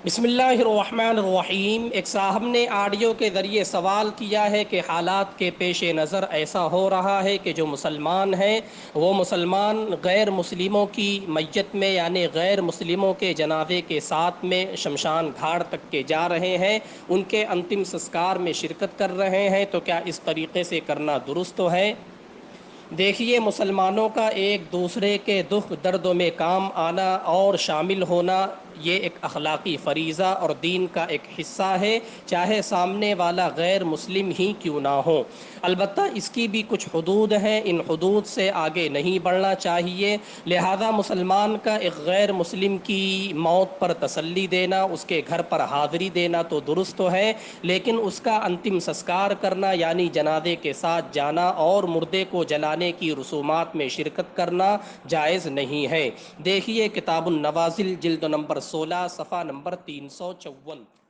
بسم اللہ الرحمن الرحیم۔ ایک صاحب نے آڈیو کے ذریعے سوال کیا ہے کہ حالات کے پیش نظر ایسا ہو رہا ہے کہ جو مسلمان ہیں وہ مسلمان غیر مسلموں کی میت میں یعنی غیر مسلموں کے جنازے کے ساتھ میں شمشان گھاٹ تک کے جا رہے ہیں، ان کے انتم سنسکار میں شرکت کر رہے ہیں، تو کیا اس طریقے سے کرنا درست ہے؟ دیکھیے، مسلمانوں کا ایک دوسرے کے دکھ درد میں کام آنا اور شامل ہونا یہ ایک اخلاقی فریضہ اور دین کا ایک حصہ ہے، چاہے سامنے والا غیر مسلم ہی کیوں نہ ہو۔ البتہ اس کی بھی کچھ حدود ہیں، ان حدود سے آگے نہیں بڑھنا چاہیے، لہذا مسلمان کا ایک غیر مسلم کی موت پر تسلی دینا، اس کے گھر پر حاضری دینا تو درست ہے، لیکن اس کا انتم سنسکار کرنا یعنی جنازے کے ساتھ جانا اور مردے کو جلانے کی رسومات میں شرکت کرنا جائز نہیں ہے۔ دیکھیے کتاب النوازل جلد نمبر 16 صفحہ نمبر 354۔